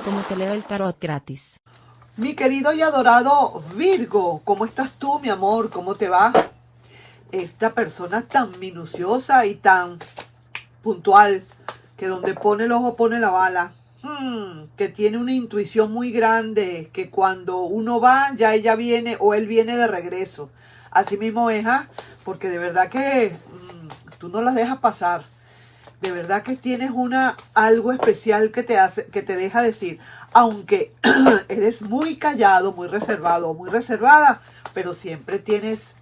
cómo te leo el tarot gratis. Mi querido y adorado Virgo, ¿cómo estás tú, mi amor? ¿Cómo te va? Esta persona tan minuciosa y tan puntual, que donde pone el ojo pone la bala, que tiene una intuición muy grande, que cuando uno va, ya ella viene o él viene de regreso. Así mismo es, porque de verdad que tú no las dejas pasar. De verdad que tienes algo especial que te hace, que te deja decir, aunque eres muy callado, muy reservado, muy reservada, pero siempre tienes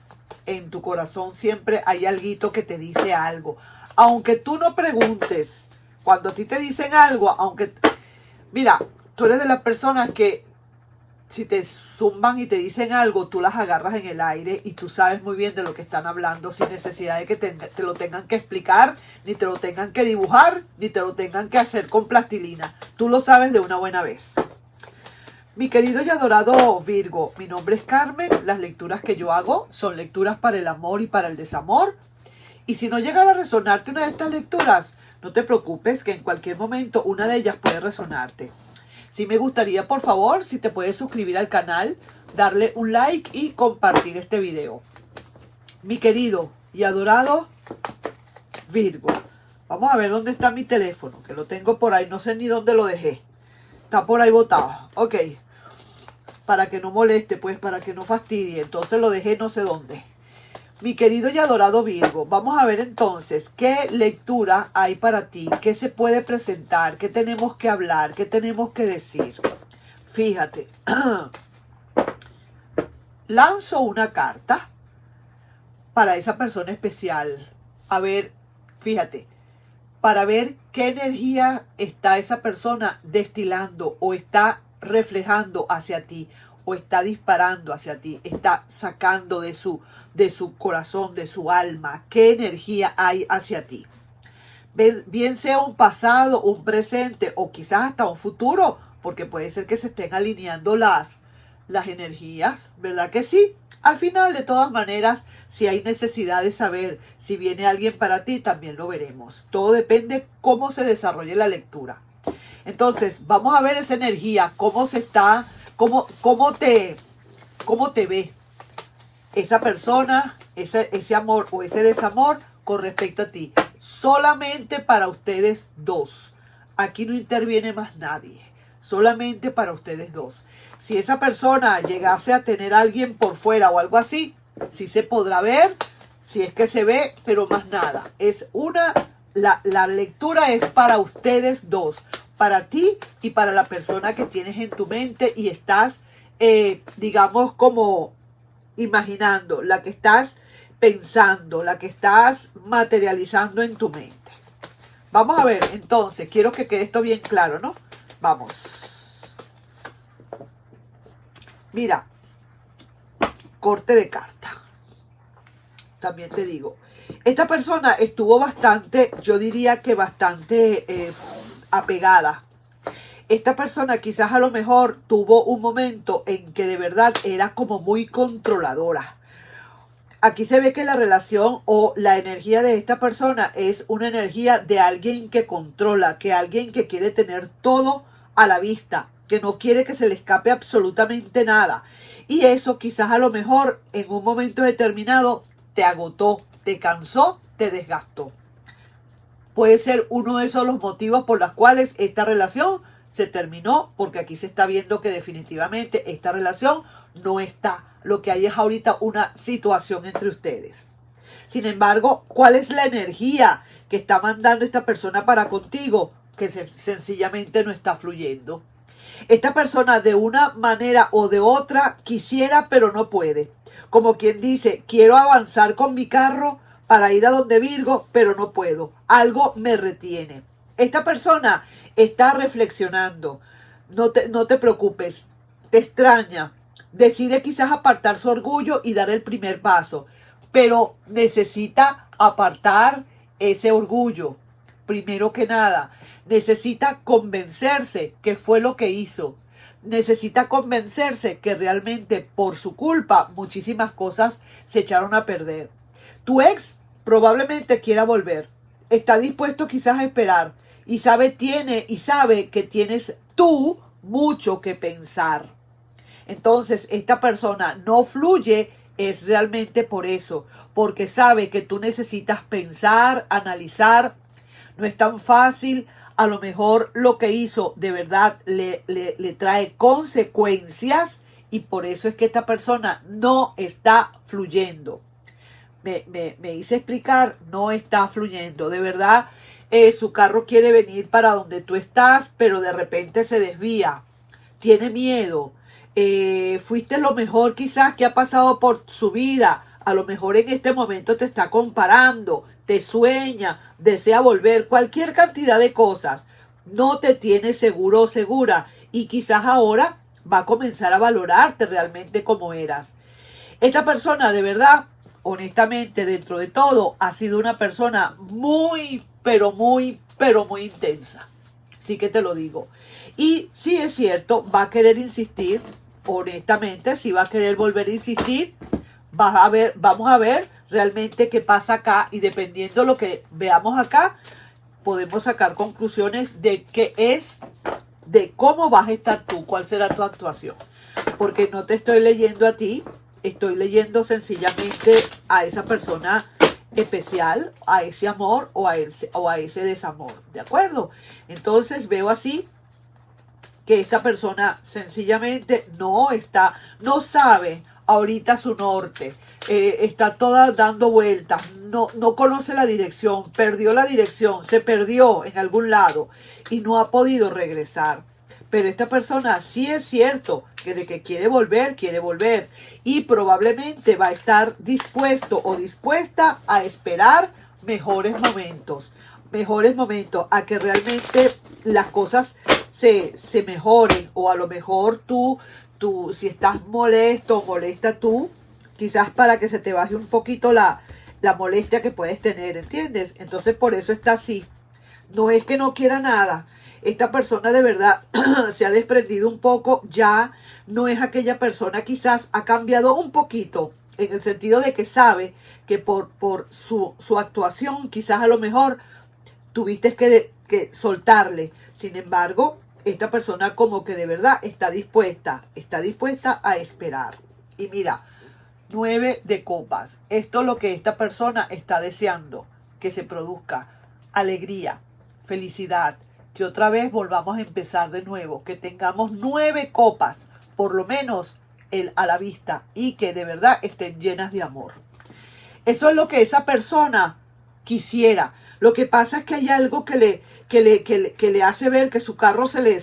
en tu corazón, siempre hay alguito que te dice algo. Aunque tú no preguntes, cuando a ti te dicen algo, mira, tú eres de las personas que si te zumban y te dicen algo, tú las agarras en el aire y tú sabes muy bien de lo que están hablando sin necesidad de que te lo tengan que explicar, ni te lo tengan que dibujar, ni te lo tengan que hacer con plastilina. Tú lo sabes de una buena vez. Mi querido y adorado Virgo, mi nombre es Carmen. Las lecturas que yo hago son lecturas para el amor y para el desamor. Y si no llegara a resonarte una de estas lecturas, no te preocupes, que en cualquier momento una de ellas puede resonarte. Sí me gustaría, por favor, si te puedes suscribir al canal, darle un like y compartir este video. Mi querido y adorado Virgo, vamos a ver dónde está mi teléfono, que lo tengo por ahí, no sé ni dónde lo dejé. Está por ahí botado. Ok, para que no moleste, pues, para que no fastidie. Entonces lo dejé no sé dónde. Mi querido y adorado Virgo, vamos a ver entonces qué lectura hay para ti, qué se puede presentar, qué tenemos que hablar, qué tenemos que decir. Fíjate, lanzo una carta para esa persona especial. A ver, fíjate, para ver qué energía está esa persona destilando o está reflejando hacia ti, o está disparando hacia ti, está sacando de su corazón, de su alma, qué energía hay hacia ti. Bien sea un pasado, un presente o quizás hasta un futuro, porque puede ser que se estén alineando las energías, ¿verdad que sí? Al final, de todas maneras, si hay necesidad de saber si viene alguien para ti, también lo veremos. Todo depende cómo se desarrolle la lectura. Entonces, vamos a ver esa energía, cómo se está, cómo te ve esa persona, ese amor o ese desamor con respecto a ti. Solamente para ustedes dos. Aquí no interviene más nadie. Solamente para ustedes dos. Si esa persona llegase a tener a alguien por fuera o algo así, sí se podrá ver, si es que se ve, pero más nada. La lectura es para ustedes dos. Para ti y para la persona que tienes en tu mente y estás, digamos, como imaginando, la que estás pensando, la que estás materializando en tu mente. Vamos a ver, entonces, quiero que quede esto bien claro, ¿no? Vamos. Mira, corte de carta. También te digo, esta persona estuvo bastante, yo diría que bastante apegada. Esta persona quizás a lo mejor tuvo un momento en que de verdad era como muy controladora. Aquí se ve que la relación o la energía de esta persona es una energía de alguien que controla, que alguien que quiere tener todo a la vista, que no quiere que se le escape absolutamente nada. Y eso quizás a lo mejor en un momento determinado te agotó, te cansó, te desgastó. Puede ser uno de esos los motivos por los cuales esta relación se terminó, porque aquí se está viendo que definitivamente esta relación no está. Lo que hay es ahorita una situación entre ustedes. Sin embargo, ¿cuál es la energía que está mandando esta persona para contigo? Que sencillamente no está fluyendo. Esta persona de una manera o de otra quisiera, pero no puede. Como quien dice, quiero avanzar con mi carro para ir a donde Virgo, pero no puedo. Algo me retiene. Esta persona está reflexionando. No te preocupes. Te extraña. Decide quizás apartar su orgullo y dar el primer paso. Pero necesita apartar ese orgullo. Primero que nada, necesita convencerse que fue lo que hizo. Necesita convencerse que realmente por su culpa muchísimas cosas se echaron a perder. Tu ex probablemente quiera volver. Está dispuesto quizás a esperar y sabe que tienes tú mucho que pensar. Entonces, esta persona no fluye, es realmente por eso, porque sabe que tú necesitas pensar, analizar. No es tan fácil. A lo mejor lo que hizo de verdad le trae consecuencias y por eso es que esta persona no está fluyendo. Me hice explicar, no está fluyendo. De verdad, su carro quiere venir para donde tú estás, pero de repente se desvía. Tiene miedo. Fuiste lo mejor quizás que ha pasado por su vida. A lo mejor en este momento te está comparando, te sueña, desea volver, cualquier cantidad de cosas. No te tiene seguro o segura y quizás ahora va a comenzar a valorarte realmente como eras. Esta persona de verdad, honestamente, dentro de todo, ha sido una persona muy, pero muy intensa. Sí que te lo digo. Y sí es cierto, va a querer insistir, honestamente, si va a querer volver a insistir, vamos a ver realmente qué pasa acá y dependiendo de lo que veamos acá, podemos sacar conclusiones de qué es, de cómo vas a estar tú, cuál será tu actuación. Porque no te estoy leyendo a ti, estoy leyendo sencillamente a esa persona especial, a ese amor o a ese desamor, ¿de acuerdo? Entonces veo así que esta persona sencillamente no sabe ahorita su norte, está toda dando vueltas, no conoce la dirección, perdió la dirección, se perdió en algún lado y no ha podido regresar. Pero esta persona sí es cierto que de que quiere volver y probablemente va a estar dispuesto o dispuesta a esperar mejores momentos, a que realmente las cosas se mejoren o a lo mejor tú si estás molesto o molesta tú, quizás para que se te baje un poquito la molestia que puedes tener, ¿entiendes? Entonces por eso está así. No es que no quiera nada. Esta persona de verdad se ha desprendido un poco, ya no es aquella persona, quizás ha cambiado un poquito en el sentido de que sabe que por su actuación quizás a lo mejor tuviste que soltarle. Sin embargo, esta persona como que de verdad está dispuesta a esperar. Y mira, 9 de copas. Esto es lo que esta persona está deseando, que se produzca alegría, felicidad, que otra vez volvamos a empezar de nuevo, que tengamos 9 copas, por lo menos a la vista, y que de verdad estén llenas de amor. Eso es lo que esa persona quisiera. Lo que pasa es que hay algo que le hace ver que su carro se le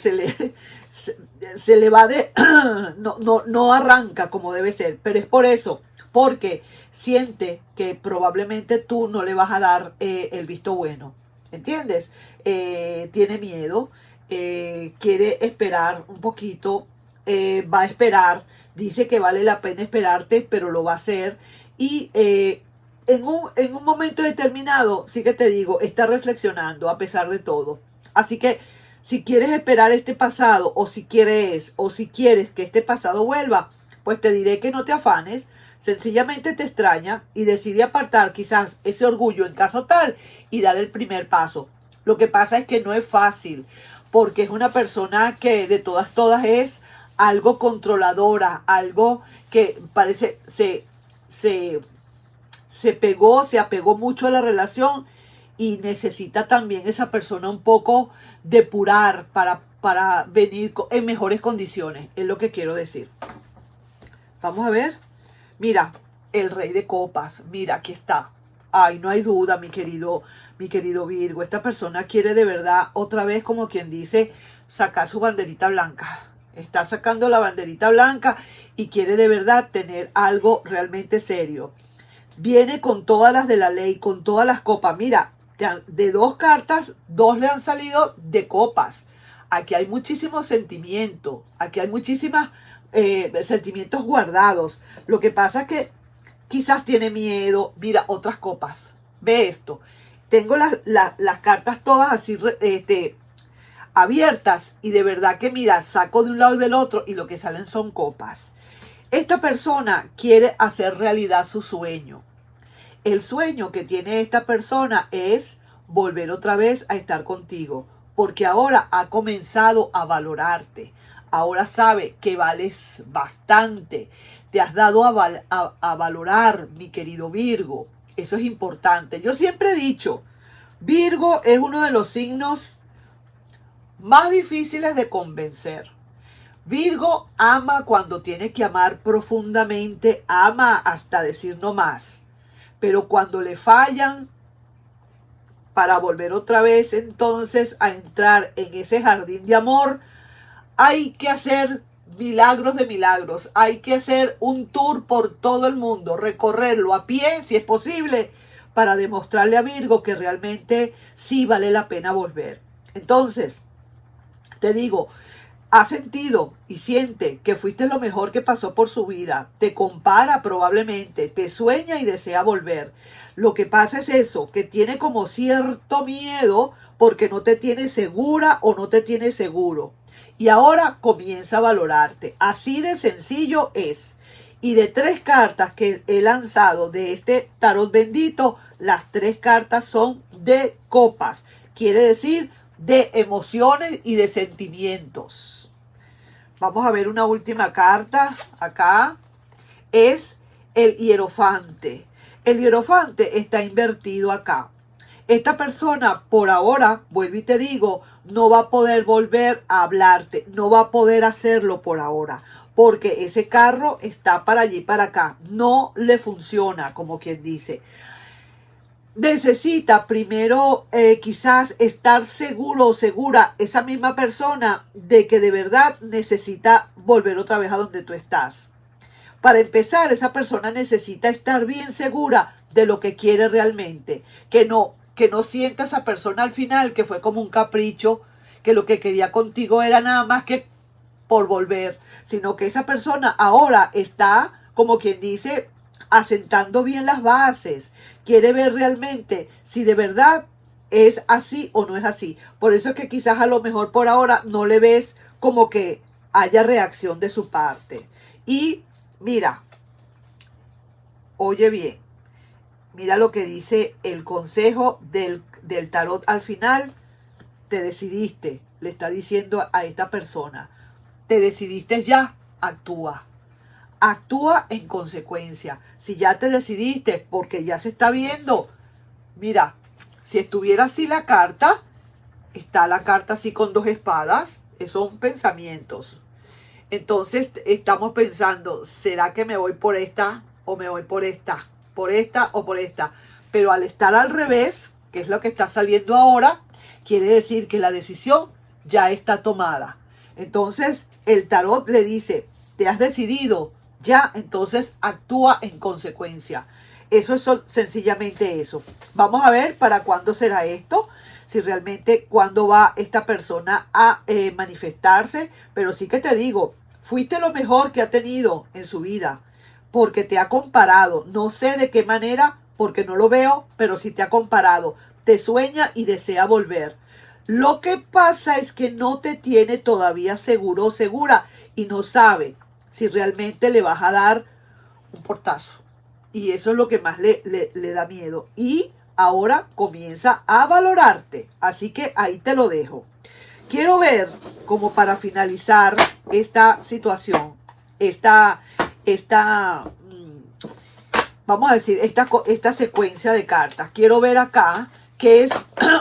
va de... no arranca como debe ser. Pero es por eso, porque siente que probablemente tú no le vas a dar el visto bueno. ¿Entiendes? Tiene miedo, quiere esperar un poquito, va a esperar, dice que vale la pena esperarte, pero lo va a hacer. Y en un momento determinado, sí que te digo, está reflexionando a pesar de todo. Así que si quieres esperar este pasado o si quieres que este pasado vuelva, pues te diré que no te afanes, sencillamente te extraña y decide apartar quizás ese orgullo en caso tal y dar el primer paso. Lo que pasa es que no es fácil porque es una persona que de todas es algo controladora, algo que parece se apegó mucho a la relación y necesita también esa persona un poco depurar para venir en mejores condiciones, es lo que quiero decir. Vamos a ver. Mira, el rey de copas, mira, aquí está. Ay, no hay duda, mi querido Virgo. Esta persona quiere de verdad, otra vez, como quien dice, sacar su banderita blanca. Está sacando la banderita blanca y quiere de verdad tener algo realmente serio. Viene con todas las de la ley, con todas las copas. Mira, de 2 cartas, 2 le han salido de copas. Aquí hay muchísimo sentimiento. Aquí hay muchísimas sentimientos guardados. Lo que pasa es que quizás tiene miedo. Mira, otras copas. Ve esto. Tengo las cartas todas así abiertas y de verdad que mira, saco de un lado y del otro y lo que salen son copas. Esta persona quiere hacer realidad su sueño. El sueño que tiene esta persona es volver otra vez a estar contigo, porque ahora ha comenzado a valorarte, ahora sabe que vales bastante. Te has dado a valorar, mi querido Virgo. Eso es importante. Yo siempre he dicho, Virgo es uno de los signos más difíciles de convencer. Virgo ama cuando tiene que amar profundamente, ama hasta decir no más. Pero cuando le fallan, para volver otra vez entonces a entrar en ese jardín de amor, hay que hacer milagros de milagros. Hay que hacer un tour por todo el mundo, recorrerlo a pie si es posible, para demostrarle a Virgo que realmente sí vale la pena volver. Entonces, te digo, ha sentido y siente que fuiste lo mejor que pasó por su vida. Te compara probablemente, te sueña y desea volver. Lo que pasa es eso, que tiene como cierto miedo porque no te tiene segura o no te tiene seguro. Y ahora comienza a valorarte. Así de sencillo es. Y de 3 cartas que he lanzado de este tarot bendito, las 3 cartas son de copas. Quiere decir de emociones y de sentimientos. Vamos a ver una última carta acá. Es el hierofante. El hierofante está invertido acá. Esta persona por ahora, vuelvo y te digo, no va a poder volver a hablarte. No va a poder hacerlo por ahora. Porque ese carro está para allí, para acá. No le funciona, como quien dice. Necesita primero quizás estar seguro o segura esa misma persona de que de verdad necesita volver otra vez a donde tú estás. Para empezar, esa persona necesita estar bien segura de lo que quiere realmente, que no sienta esa persona al final que fue como un capricho, que lo que quería contigo era nada más que por volver, sino que esa persona ahora está, como quien dice, asentando bien las bases, quiere ver realmente si de verdad es así o no es así. Por eso es que quizás a lo mejor por ahora no le ves como que haya reacción de su parte. Y mira, oye bien, mira lo que dice el consejo del tarot al final. Te decidiste, le está diciendo a esta persona, te decidiste ya, actúa. Actúa en consecuencia. Si ya te decidiste, porque ya se está viendo. Mira, si estuviera así la carta, está la carta así con 2 espadas, son pensamientos. Entonces estamos pensando, ¿será que me voy por esta o me voy por esta? Por esta o por esta. Pero al estar al revés, que es lo que está saliendo ahora, quiere decir que la decisión ya está tomada. Entonces el tarot le dice, te has decidido, ya, entonces actúa en consecuencia. Eso es sencillamente eso. Vamos a ver para cuándo será esto, si realmente cuándo va esta persona a manifestarse. Pero sí que te digo, fuiste lo mejor que ha tenido en su vida, porque te ha comparado. No sé de qué manera, porque no lo veo, pero sí te ha comparado. Te sueña y desea volver. Lo que pasa es que no te tiene todavía seguro o segura y no sabe si realmente le vas a dar un portazo. Y eso es lo que más le da miedo. Y ahora comienza a valorarte. Así que ahí te lo dejo. Quiero ver, como para finalizar esta situación, vamos a decir, esta secuencia de cartas. Quiero ver acá que es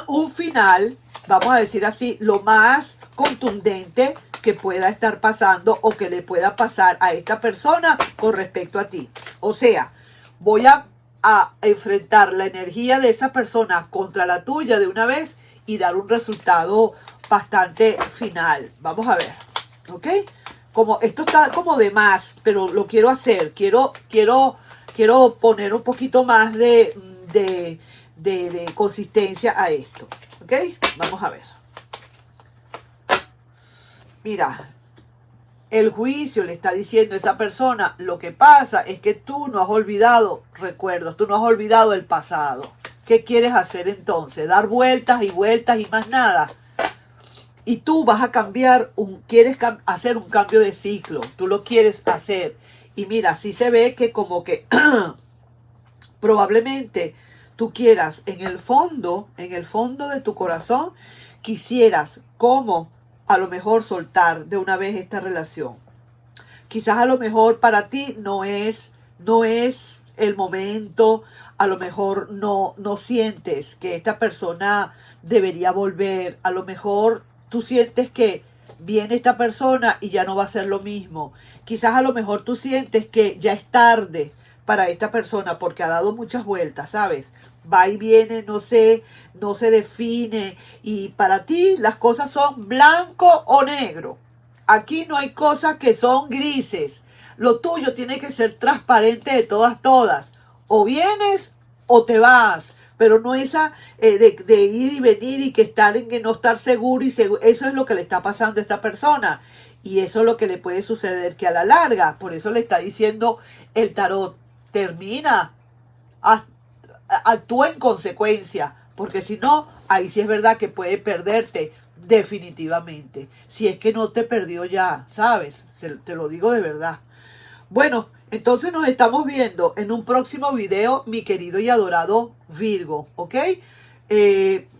un final, vamos a decir así, lo más contundente que pueda estar pasando o que le pueda pasar a esta persona con respecto a ti. O sea, voy a enfrentar la energía de esa persona contra la tuya de una vez y dar un resultado bastante final. Vamos a ver, ¿ok? Como esto está como de más, pero lo quiero hacer. Quiero poner un poquito más de consistencia a esto, ¿ok? Vamos a ver. Mira, el juicio le está diciendo a esa persona, lo que pasa es que tú no has olvidado recuerdos, tú no has olvidado el pasado. ¿Qué quieres hacer entonces? Dar vueltas y vueltas y más nada. Y tú vas a cambiar, quieres hacer un cambio de ciclo, tú lo quieres hacer. Y mira, sí se ve que como que probablemente tú quieras en el fondo de tu corazón, quisieras como a lo mejor soltar de una vez esta relación. Quizás a lo mejor para ti no es el momento, a lo mejor no sientes que esta persona debería volver, a lo mejor tú sientes que viene esta persona y ya no va a ser lo mismo. Quizás a lo mejor tú sientes que ya es tarde para esta persona porque ha dado muchas vueltas, ¿sabes? Va y viene, no se define, y para ti las cosas son blanco o negro. Aquí no hay cosas que son grises. Lo tuyo tiene que ser transparente de todas. O vienes o te vas. Pero no esa de ir y venir y que estar en que no estar seguro y seguro. Eso es lo que le está pasando a esta persona. Y eso es lo que le puede suceder, que a la larga, por eso le está diciendo el tarot, termina, actúa en consecuencia, porque si no, ahí sí es verdad que puede perderte definitivamente. Si es que no te perdió ya, ¿sabes? Te lo digo de verdad. Bueno, entonces nos estamos viendo en un próximo video, mi querido y adorado Virgo, ¿ok?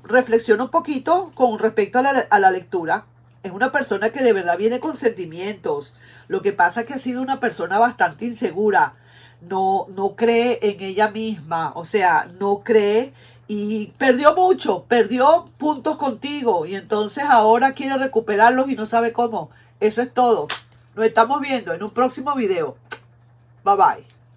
Reflexiona un poquito con respecto a la lectura. Es una persona que de verdad viene con sentimientos. Lo que pasa es que ha sido una persona bastante insegura. No cree en ella misma, o sea, no cree y perdió mucho, perdió puntos contigo y entonces ahora quiere recuperarlos y no sabe cómo. Eso es todo. Nos estamos viendo en un próximo video. Bye bye.